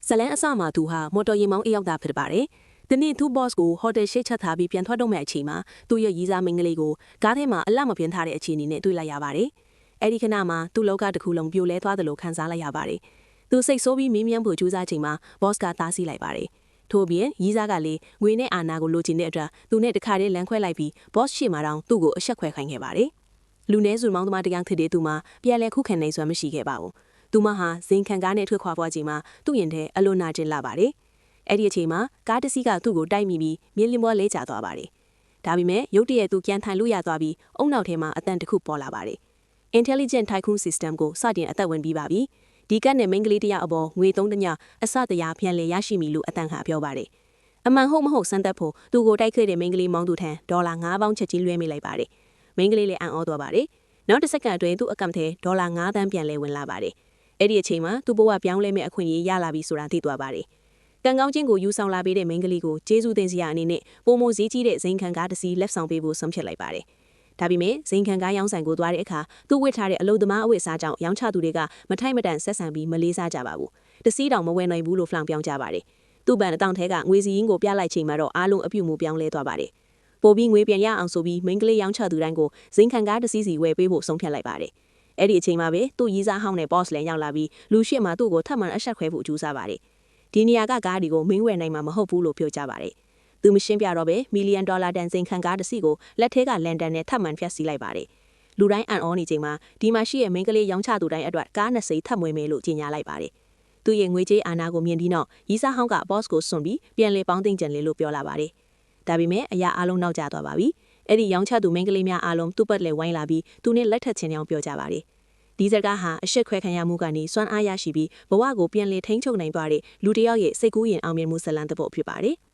ဇလန်အစမှာသူဟာမော်တော်ယာဉ်မောင်းအယောက်သားဖြစ်ပါတယ်။ဒီနေ့သူ boss ကိုဟိုတယ်ရှိတ်ချက်ထားပြီးပြန်ထွက်တော့မယ့်အချိန်မှာသူ့ရဲ့ရီးစားမင်းကလေးကိုကားထဲမှာအလတ်မပြင်းထားတဲ့အခြေအနေနဲ့တွေ့လိုက်ရပါတယ်။အဲ့ဒီခဏမှာသူ့လောကတစ်ခုလုံးပြိုလဲသွားတယ်လို့ခန်းစားလိုက်ရပါတယ်။သူစိတ်ဆိုးပြီးမင်းမြန်းဖို့ကြိုးစားချိန်မှာ boss ကတားဆီးလိုက်ပါတယ်။ထို့ပြင်ရီးစားကလည်းငွေနဲ့အာဏာကိုလိုချင်တဲ့အတွက်သူနဲ့တခါတည်းလမ်းခွဲလိုက်ပြီး boss ရှေ့မှာတောင်သူ့ကိုအဆက်ခွဲခိုင်းခဲ့ပါတယ်။လူနည်းစုမောင်းသမားတရားဖြစ်တဲ့သူမှာပြန်လဲခုခံနိုင်စွမ်းမရှိခဲ့ပါဘူး။သူမဟာဇင်ခံကားနဲ့ထွက်ခွာသွားချိန်မှာသူ့ရင်ထဲအလိုနာကျင်လာပါတယ်။အဲ့ဒီအချိန်မှာကားတစ်စီးကသူ့ကိုတိုက်မိပြီးမြင်းလင်းပွဲလဲကျသွားပါတယ်။ဒါပေမဲ့ရုတ်တရက်သူပြန်ထိုင်လို့ရသွားပြီးအုံနောက်ထဲမှာအတန်တစ်ခုပေါ်လာပါတယ်။ Intelligent Tycoon System ကိုစတင်အသက်ဝင်ပြီးပါပြီ။ဒီကတ်နဲ့မိန်းကလေးတယောက်အပေါ်ငွေ3တညအစတရားပြန်လဲရရှိမိလို့အတန်ဟာပြောပါတယ်။အမှန်ဟုတ်မဟုတ်စမ်းသပ်ဖို့သူကိုတိုက်ခဲ့တဲ့မိန်းကလေးမောင်းသူထံဒေါ်လာ9,000ချက်ချင်းလွှဲမိလိုက်ပါတယ်။မိန်းကလေးလည်းအံ့ဩသွားပါတယ်။နောက်တစ်စက္ကန့်အတွင်းသူ့အကောင့်ထဲဒေါ်လာ9 သန်းပြန်လဲဝင်လာပါတယ်။အဲ့ဒီအချိန်မှာသူ့ဘဝပြောင်းလဲမဲ့အခွင့်အရေးရလာပြီဆိုတာသိသွားပါတယ်။ကံကောင်းခြင်းကိုယူဆောင်လာပေးတဲ့မိန်းကလေးကိုကျေးဇူးတင်စရာအနေနဲ့ပုံမဈေးကြီးတဲ့ဇိမ်ခံကားတစ်စီးလက်ဆောင်ပေးဖို့ဆုံးဖြတ်လိုက်ပါတယ်။ဒါပေမဲ့ဇိမ်ခံကားရောင်းဆိုင်ကိုသွားတဲ့အခါသူ့ဝတ်ထားတဲ့အလုပ်သမားအဝတ်အစားကြောင့်ရောင်းချသူတွေကမထိုက်မတန်ဆက်ဆံပြီးမလေးစားကြပါဘူး။တစ်စီးတောင်မဝယ်နိုင်ဘူးလို့ဖလောင်ပြောင်းကြပါတယ်။သူ့ဘဏ်အကောင့်ထဲကငွေစီးရင်းကိုပြလိုက်ချိန်မှာတော့အားလုံးအပြုတ်မှုပြောင်းလဲသွားပါတယ်။ပိုပြီးငွေပြန်ရအောင်ဆိုပြီးမိန်းကလေးရောင်းချသူတိုင်းကိုဇိမ်ခံကားတစ်စီးစီဝယ်ပေးဖို့ဆုံးဖြတ်လိုက်ပါတယ်။အဲ့ဒီအချိန်မှာပဲသူ့ရီးစားဟောင်းနဲ့ boss လည်းရောက်လာပြီးလူရှိမှသူ့ကိုထပ်မံအဆက်ခွဲဖို့ကြိုးစားပါတယ်။ဒီနေရာကကားဒီကိုမင်းဝယ်နိုင်မှာမဟုတ်ဘူးလို့ပြောကြပါတယ်။သူမရှင်းပြတော့ပဲ$1 မီလီယံတန်စိန်ခံကားတစ်စီးကိုလက်ထဲကလန်ဒန်နဲ့ထပ်မံဖျက်ဆီးလိုက်ပါတယ်။လူတိုင်းအံ့ဩနေချိန်မှာဒီမှာရှိတဲ့မိန်းကလေးရောင်းချသူတိုင်းအတွက်ကား2စိမ်းထပ်မွေမယ်လို့ကြေညာလိုက်ပါတယ်။သူ့ရဲ့ငွေကြေးအာဏာကိုမြင်ပြီးနောက်ရီးစားဟောင်းက boss ကိုစွန့်ပြီးပြန်လေပေါင်းသိမ့်ကြံလေလို့ပြောလာပါတယ်။ဒါပေမဲ့အရာအလုံးနောက်ကျသွားပါပြီ။အဲ့ဒီရောင်းချသူမိန်းကလေးများအားလုံးသူ့ပတ်လေဝိုင်းလာပြီးသူနဲ့လက်ထပ်ချင်အောင်ပြောကြပါတယ်။ဒီစကားဟာအရှက်ခွဲခံရမှုကနေစွမ်းအားရရှိပြီးဘဝကိုပြန်လေထိန်းချုပ်နိုင်သွားတဲ့လူတစ်ယောက်ရဲ့စိတ်ကူးရင်အောင်မြင်မှုဇာတ်လမ်းတစ်ပုဒ်ဖြစ်ပါတယ်။